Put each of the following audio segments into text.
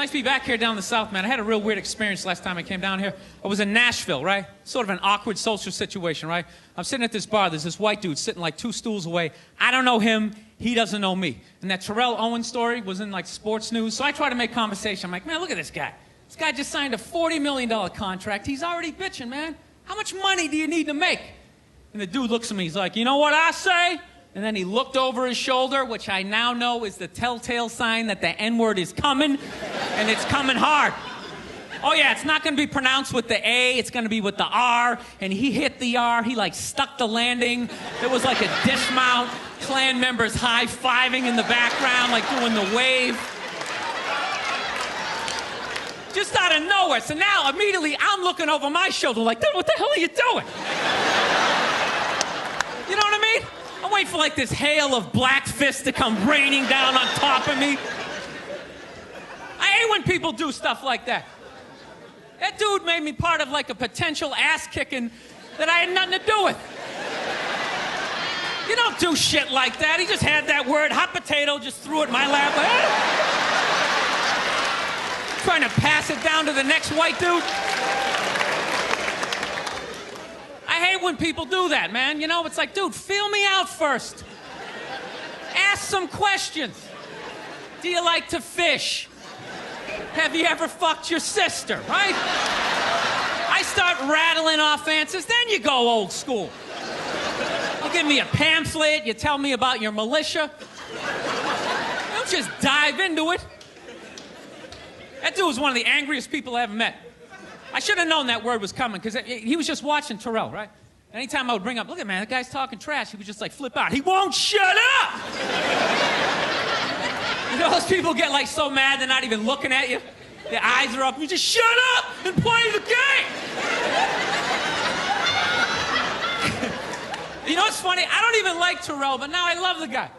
nice to be back here down in the South, man. I had a real weird experience last time I came down here. I was in Nashville, right? Sort of an awkward social situation, right? I'm sitting at this bar. There's this white dude sitting like 2 stools away. I don't know him. He doesn't know me. And that Terrell Owens story was in like sports news. So I try to make conversation. I'm like, man, look at this guy. This guy just signed a $40 million contract. He's already bitching, man. How much money do you need to make? And the dude looks at me. He's like, you know what I say? And then he looked over his shoulder, which I now know is the telltale sign that the N-word is coming, and it's coming hard. Oh, yeah, it's not going to be pronounced with the A. It's going to be with the R. And he hit the R. He, like, stuck the landing. There was, like, a dismount. Klan members high-fiving in the background, like, doing the wave. Just out of nowhere. So now, immediately, I'm looking over my shoulder like, dude, what the hell are you doing? You know what I mean? I'm waiting for, like, this hail of black fists to come raining down on top of me. I hate when people do stuff like that. That dude made me part of, like, a potential ass-kicking that I had nothing to do with. You don't do shit like that. He just had that word, hot potato, just threw it in my lap. Like, trying to pass it down to the next white dude. I hate when people do that, man. You know, it's like, dude, feel me out first. Ask some questions. Do you like to fish? Have you ever fucked your sister, right? I start rattling off answers, then you go old school. You give me a pamphlet, you tell me about your militia. Don't just dive into it. That dude was one of the angriest people I ever met. I should have known that word was coming, because he was just watching Terrell, right? Anytime I would bring up, look at man, that guy's talking trash, he would just like flip out. He won't shut up! You know those people get like so mad they're not even looking at you? Their eyes are up, you just shut up and play the game! You know what's funny? I don't even like Terrell, but now I love the guy.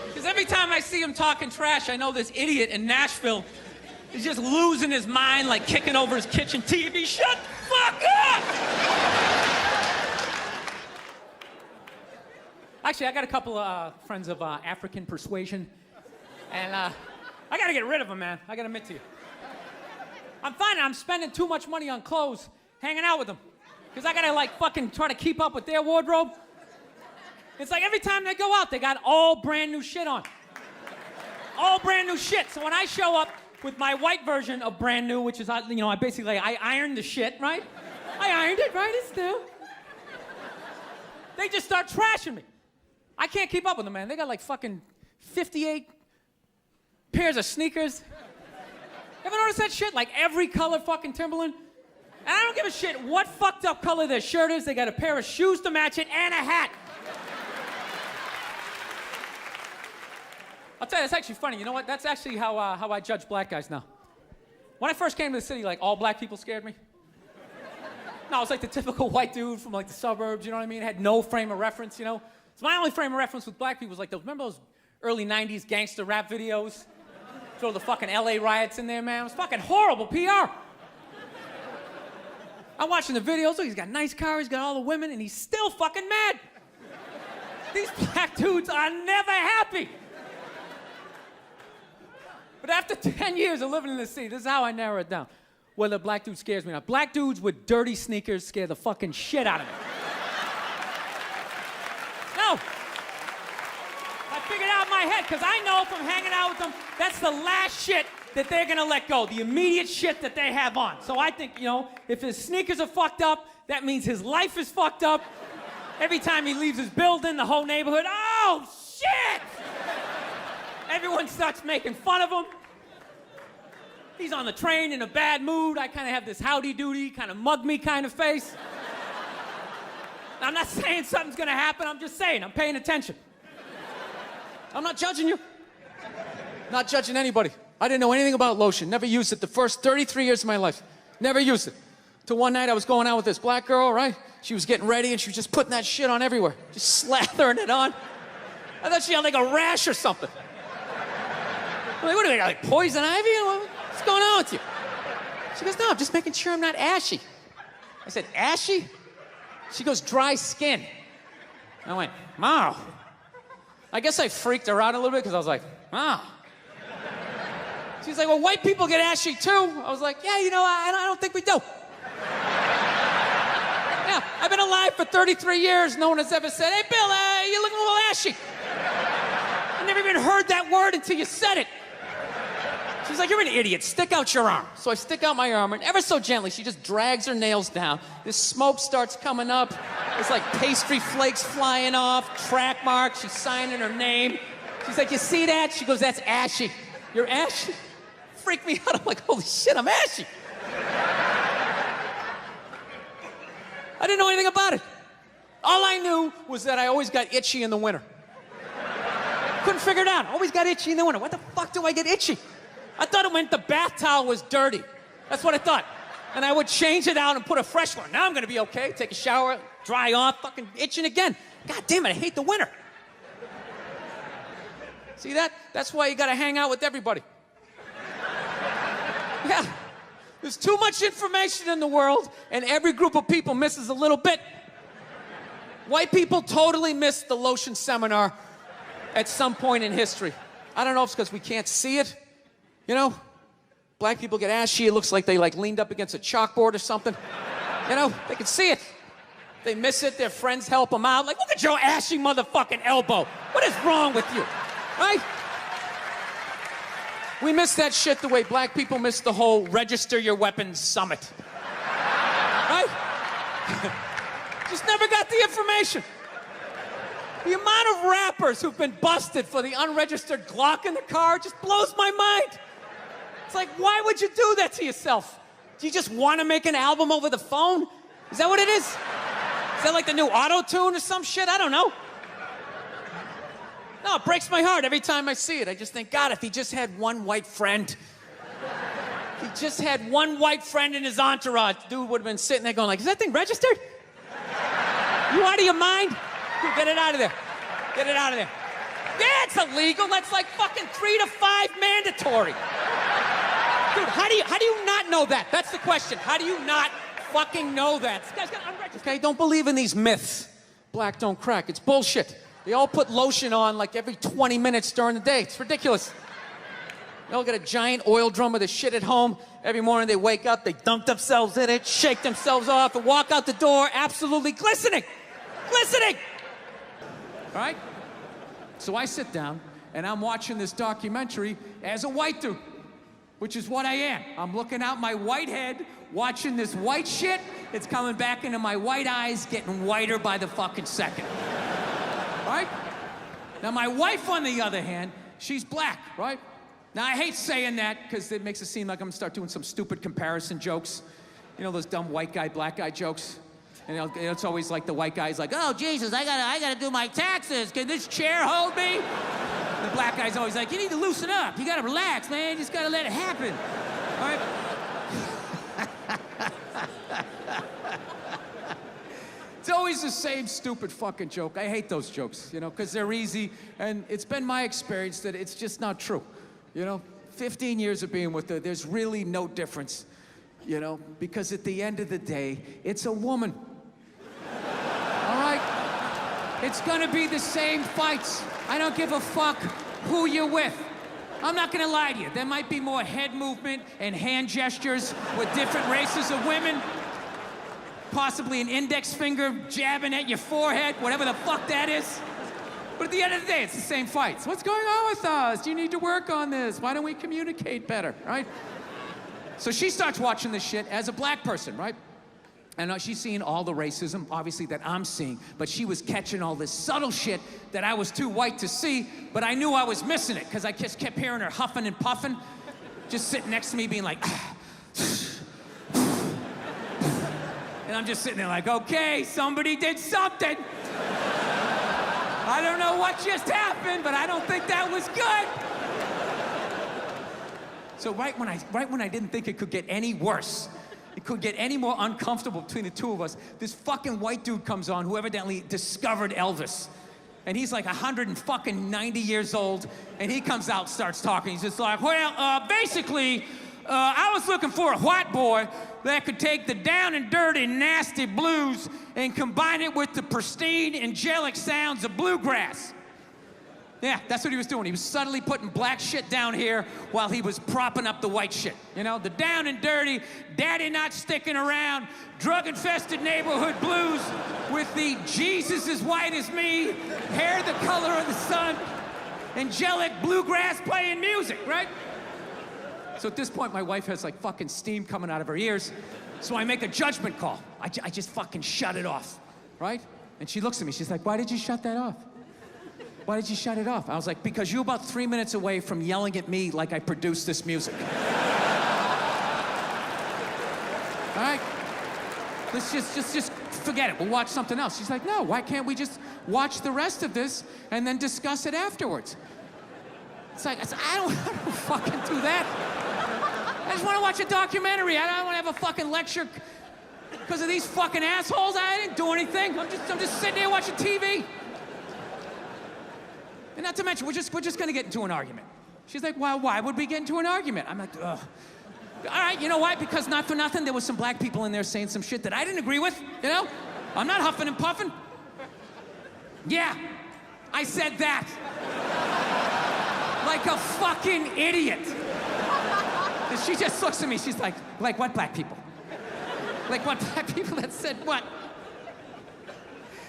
Because every time I see him talking trash, I know this idiot in Nashville is just losing his mind, like kicking over his kitchen TV. Shut the fuck up! Actually, I got a couple of friends of African persuasion, and I gotta get rid of them, man. I gotta admit to you. I'm finding I'm spending too much money on clothes hanging out with them, because I gotta like fucking try to keep up with their wardrobe. It's like every time they go out, they got all brand new shit on. All brand new shit. So when I show up with my white version of brand new, which is, you know, I ironed the shit, right? I ironed it, right? It's new. They just start trashing me. I can't keep up with them, man. They got like fucking 58 pairs of sneakers. Ever notice that shit? Like every color fucking Timberland. And I don't give a shit what fucked up color their shirt is. They got a pair of shoes to match it and a hat. I'll tell you, it's actually funny. You know what? That's actually how I judge black guys now. When I first came to the city, like, all black people scared me. No, I was like the typical white dude from, like, the suburbs, you know what I mean? Had no frame of reference, you know? So my only frame of reference with black people was, like, remember those early 90s gangster rap videos? Throw the fucking LA riots in there, man. It was fucking horrible PR. I'm watching the videos. Look, he's got a nice car, he's got all the women, and he's still fucking mad. These black dudes are never happy. But after 10 years of living in the city, this is how I narrow it down. Whether a black dude scares me or not. Black dudes with dirty sneakers scare the fucking shit out of me. No. I figured out in my head, because I know from hanging out with them, that's the last shit that they're gonna let go. The immediate shit that they have on. So I think, you know, if his sneakers are fucked up, that means his life is fucked up. Every time he leaves his building, the whole neighborhood, oh, shit! Everyone starts making fun of him. He's on the train in a bad mood. I kind of have this howdy-doody, kind of mug-me kind of face. I'm not saying something's gonna happen. I'm just saying, I'm paying attention. I'm not judging you. Not judging anybody. I didn't know anything about Lotion. Never used it the first 33 years of my life. Never used it. Till one night I was going out with this black girl, right? She was getting ready and she was just putting that shit on everywhere. Just slathering it on. I thought she had like a rash or something. I'm like, what do you got, like poison ivy? What's going on with you? She goes, no, I'm just making sure I'm not ashy. I said, ashy? She goes, dry skin. I went, wow. I guess I freaked her out a little bit because I was like, wow. She's like, well, white people get ashy too. I was like, yeah, you know, I don't think we do. Yeah, I've been alive for 33 years. No one has ever said, hey, Bill, you're looking a little ashy. I never even heard that word until you said it. She's like, you're an idiot. Stick out your arm. So I stick out my arm, and ever so gently, she just drags her nails down. This smoke starts coming up. There's like pastry flakes flying off, track marks. She's signing her name. She's like, you see that? She goes, that's ashy. You're ashy? Freaked me out. I'm like, holy shit, I'm ashy. I didn't know anything about it. All I knew was that I always got itchy in the winter. Couldn't figure it out. Always got itchy in the winter. What the fuck do I get itchy? I thought it meant the bath towel was dirty. That's what I thought. And I would change it out and put a fresh one. Now I'm gonna be okay. Take a shower, dry off, fucking itching again. God damn it, I hate the winter. See that? That's why you gotta hang out with everybody. Yeah. There's too much information in the world, and every group of people misses a little bit. White people totally missed the Lotion seminar at some point in history. I don't know if it's because we can't see it. You know, black people get ashy. It looks like they like leaned up against a chalkboard or something. You know, they can see it. They miss it. Their friends help them out. Like, look at your ashy motherfucking elbow. What is wrong with you? Right? We miss that shit the way black people miss the whole register your weapons summit. Right? Just never got the information. The amount of rappers who've been busted for the unregistered Glock in the car just blows my mind. It's like, why would you do that to yourself? Do you just want to make an album over the phone? Is that what it is? Is that like the new auto-tune or some shit? I don't know. No, it breaks my heart every time I see it. I just think, God, if he just had one white friend. If he just had one white friend in his entourage, dude would have been sitting there going like, is that thing registered? You out of your mind? Dude, get it out of there. Get it out of there. Yeah, it's illegal. That's like fucking 3 to 5 mandatory. Dude, how do you not know that? That's the question. How do you not fucking know that? This guy's got unregistered. Okay, don't believe in these myths. Black don't crack. It's bullshit. They all put lotion on like every 20 minutes during the day. It's ridiculous. They all got a giant oil drum of the shit at home. Every morning they wake up, they dunk themselves in it, shake themselves off, and walk out the door absolutely glistening. Glistening! All right? So I sit down, and I'm watching this documentary as a white dude, which is what I am. I'm looking out my white head, watching this white shit. It's coming back into my white eyes, getting whiter by the fucking second. Right? Now, my wife, on the other hand, she's black, right? Now, I hate saying that because it makes it seem like I'm gonna start doing some stupid comparison jokes. You know those dumb white guy, black guy jokes? And it's always like the white guy's like, oh, Jesus, I gotta do my taxes. Can this chair hold me? The black guy's always like, you need to loosen up. You gotta relax, man. You just gotta let it happen. All right? It's always the same stupid fucking joke. I hate those jokes, you know, because they're easy, and it's been my experience that it's just not true. You know, 15 years of being with her, there's really no difference, you know, because at the end of the day, it's a woman. All right? It's gonna be the same fights. I don't give a fuck who you're with. I'm not gonna lie to you. There might be more head movement and hand gestures with different races of women. Possibly an index finger jabbing at your forehead, whatever the fuck that is. But at the end of the day, it's the same fights. What's going on with us? Do you need to work on this? Why don't we communicate better, right? So she starts watching this shit as a black person, right? And she's seeing all the racism, obviously, that I'm seeing, but she was catching all this subtle shit that I was too white to see, but I knew I was missing it, because I just kept hearing her huffing and puffing, just sitting next to me being like, and I'm just sitting there like, okay, somebody did something. I don't know what just happened, but I don't think that was good. So right when I didn't think it could get any worse, it could get any more uncomfortable between the two of us, this fucking white dude comes on who evidently discovered Elvis. And he's like 190 years old, and he comes out, starts talking. He's just like, well, basically, I was looking for a white boy that could take the down and dirty, nasty blues and combine it with the pristine, angelic sounds of bluegrass. Yeah, that's what he was doing. He was subtly putting black shit down here while he was propping up the white shit. You know, the down and dirty, daddy not sticking around, drug-infested neighborhood blues with the Jesus as white as me, hair the color of the sun, angelic bluegrass playing music, right? So at this point, my wife has like fucking steam coming out of her ears. So I make a judgment call. I just fucking shut it off, right? And she looks at me, she's like, why did you shut that off? Why did you shut it off? I was like, because you're about 3 minutes away from yelling at me like I produced this music. All right? Let's just forget it. We'll watch something else. She's like, no, why can't we just watch the rest of this and then discuss it afterwards? It's like, I don't fucking do that. I just want to watch a documentary. I don't want to have a fucking lecture because of these fucking assholes. I didn't do anything. I'm just sitting there watching TV. And not to mention, we're just gonna get into an argument. She's like, well, why would we get into an argument? I'm like, ugh. All right, you know why? Because not for nothing, there was some black people in there saying some shit that I didn't agree with, you know? I'm not huffing and puffing. Yeah, I said that. Like a fucking idiot. And she just looks at me, she's like what black people? Like what black people that said what?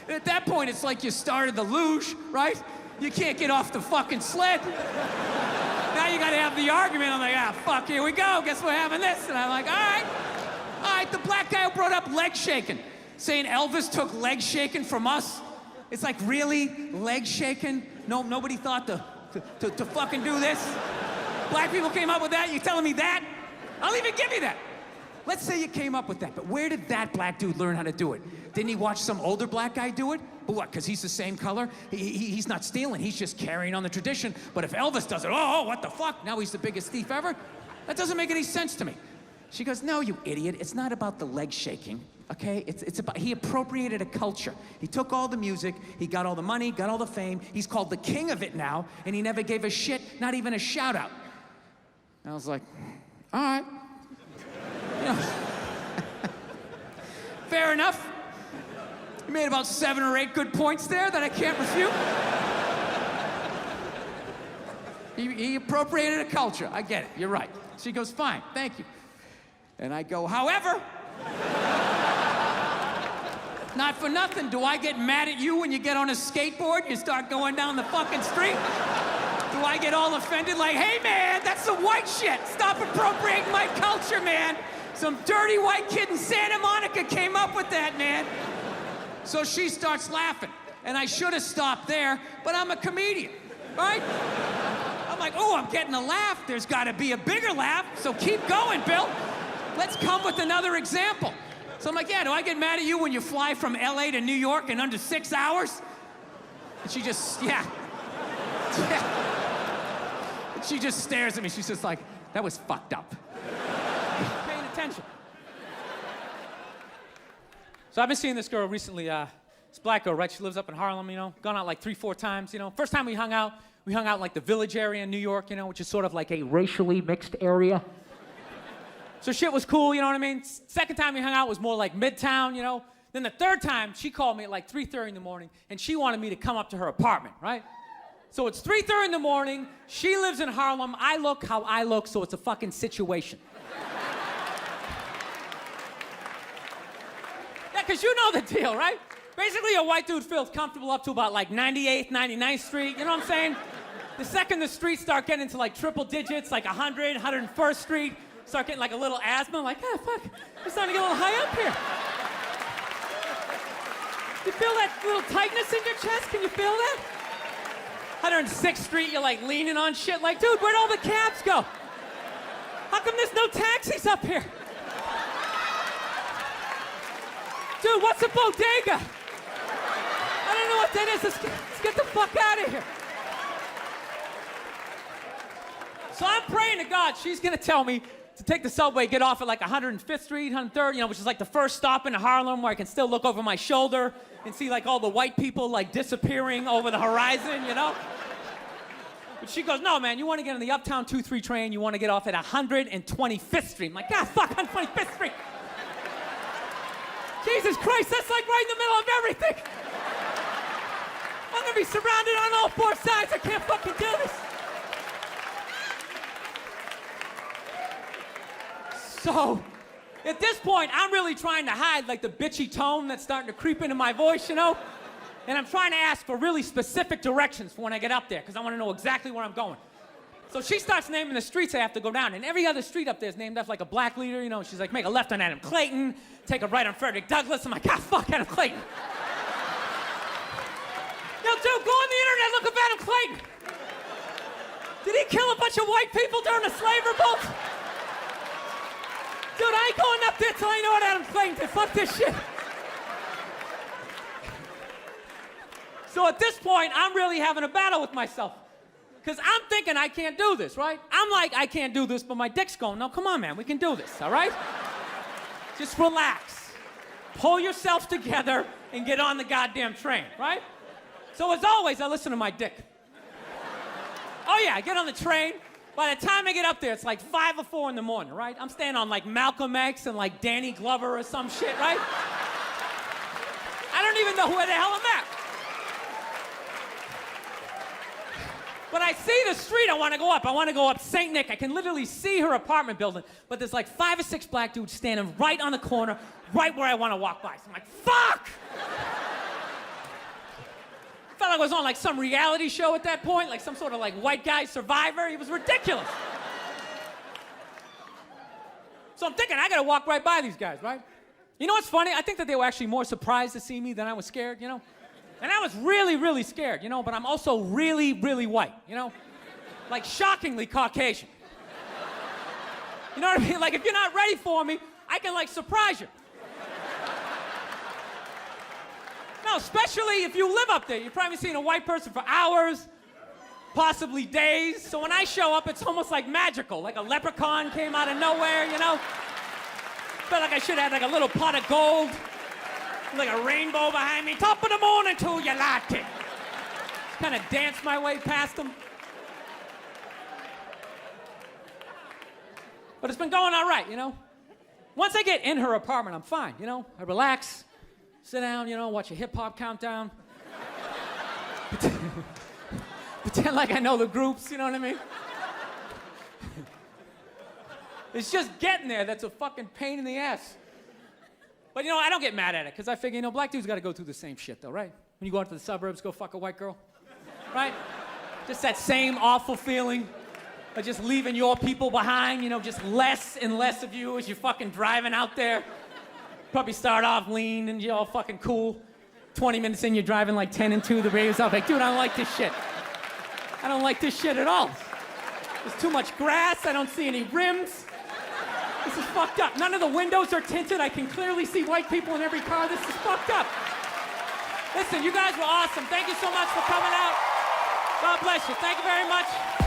And at that point, it's like you started the luge, right? You can't get off the fucking sled. Now you gotta have the argument. I'm like, fuck, here we go. Guess we're having this. And I'm like, all right. The black guy who brought up leg shaking, saying Elvis took leg shaking from us. It's like, really? Leg shaking? No, nobody thought to fucking do this? Black people came up with that? You telling me that? I'll even give you that. Let's say you came up with that, but where did that black dude learn how to do it? Didn't he watch some older black guy do it? But what, because he's the same color? He's not stealing, he's just carrying on the tradition. But if Elvis does it, oh, what the fuck? Now he's the biggest thief ever? That doesn't make any sense to me. She goes, no, you idiot, it's not about the leg shaking, okay? It's about, he appropriated a culture. He took all the music, he got all the money, got all the fame, he's called the king of it now, and he never gave a shit, not even a shout out. And I was like, all right. You know, fair enough. You made about 7 or 8 good points there that I can't refute. He appropriated a culture. I get it. You're right. She goes, fine, thank you. And I go, however, not for nothing, do I get mad at you when you get on a skateboard, you start going down the fucking street? Do I get all offended like, hey man, that's some white shit. Stop appropriating my culture, man. Some dirty white kid in Santa Monica came up with that, man. So she starts laughing. And I should have stopped there, but I'm a comedian, right? I'm like, oh, I'm getting a laugh. There's gotta be a bigger laugh, so keep going, Bill. Let's come with another example. So I'm like, yeah, do I get mad at you when you fly from LA to New York in under 6 hours? And she just, yeah. And she just stares at me. She's just like, that was fucked up. Paying attention. So I've been seeing this girl recently, this black girl, right? She lives up in Harlem, you know, gone out like 3-4 times, you know. First time we hung out like the Village area in New York, you know, which is sort of like a racially mixed area. So shit was cool, you know what I mean? Second time we hung out was more like Midtown, you know. Then the third time, she called me at like 3:30 in the morning, and she wanted me to come up to her apartment, right? So it's 3:30 in the morning, she lives in Harlem, I look how I look, so it's a fucking situation. Yeah, because you know the deal, right? Basically, a white dude feels comfortable up to about like 98th, 99th Street, you know what I'm saying? The second the streets start getting into like triple digits, like 100, 101st Street, start getting like a little asthma, like, ah, fuck, I'm starting to get a little high up here. You feel that little tightness in your chest? Can you feel that? 106th Street, you're like leaning on shit, like, dude, where'd all the cabs go? How come there's no taxis up here? Dude, what's a bodega? I don't know what that is. Let's get the fuck out of here. So I'm praying to God she's gonna tell me to take the subway, get off at like 105th Street, 103rd, you know, which is like the first stop in Harlem where I can still look over my shoulder and see like all the white people like disappearing over the horizon, you know? But she goes, no, man, you want to get on the Uptown 2-3 train, you want to get off at 125th Street. I'm like, God, fuck, 125th Street. Jesus Christ, that's like right in the middle of everything. I'm gonna be surrounded on all four sides. I can't fucking do this. So, at this point, I'm really trying to hide like the bitchy tone that's starting to creep into my voice, you know? And I'm trying to ask for really specific directions for when I get up there, because I want to know exactly where I'm going. So she starts naming the streets I have to go down, and every other street up there is named after like a black leader, you know? She's like, make a left on Adam Clayton, take a right on Frederick Douglass. I'm like, God, fuck Adam Clayton. Yo, dude, go on the internet, look up Adam Clayton. Did he kill a bunch of white people during the slave revolt? Dude, I ain't going up there till I know what Adam Clayton did. Fuck this shit. So at this point, I'm really having a battle with myself. Because I'm thinking I can't do this, right? I'm like, I can't do this, but my dick's going, no, come on, man, we can do this, all right? Just relax. Pull yourself together and get on the goddamn train, right? So as always, I listen to my dick. Oh yeah, I get on the train. By the time I get up there, it's like 5 or 4 in the morning, right? I'm staying on like Malcolm X and like Danny Glover or some shit, right? I don't even know where the hell I'm at. But I see the street I want to go up. I want to go up St. Nick. I can literally see her apartment building, but there's like 5 or 6 black dudes standing right on the corner, right where I want to walk by. So I'm like, fuck! I felt like I was on like some reality show at that point, like some sort of like white guy survivor. It was ridiculous. So I'm thinking, I gotta walk right by these guys, right? You know what's funny? I think that they were actually more surprised to see me than I was scared, you know? And I was really, really scared, you know, but I'm also really, really white, you know? Like shockingly Caucasian. You know what I mean? Like if you're not ready for me, I can like surprise you. No, especially if you live up there. You've probably seen a white person for hours, possibly days. So when I show up, it's almost like magical, like a leprechaun came out of nowhere, you know? Felt like I should have had like a little pot of gold, like a rainbow behind me. Top of the morning to you, latte. Kind of danced my way past them. But it's been going all right, you know? Once I get in her apartment, I'm fine, you know? I relax, sit down, you know, watch a hip-hop countdown. Pretend like I know the groups, you know what I mean? It's just getting there that's a fucking pain in the ass. But, you know, I don't get mad at it, because I figure, you know, black dudes got to go through the same shit, though, right? When you go out to the suburbs, go fuck a white girl, right? Just that same awful feeling of just leaving your people behind, you know, just less and less of you as you're fucking driving out there. Probably start off lean and you're all fucking cool. 20 minutes in, you're driving like 10 and 2, the radio's off. Like, dude, I don't like this shit. I don't like this shit at all. There's too much grass, I don't see any rims. This is fucked up. None of the windows are tinted. I can clearly see white people in every car. This is fucked up. Listen, you guys were awesome. Thank you so much for coming out. God bless you. Thank you very much.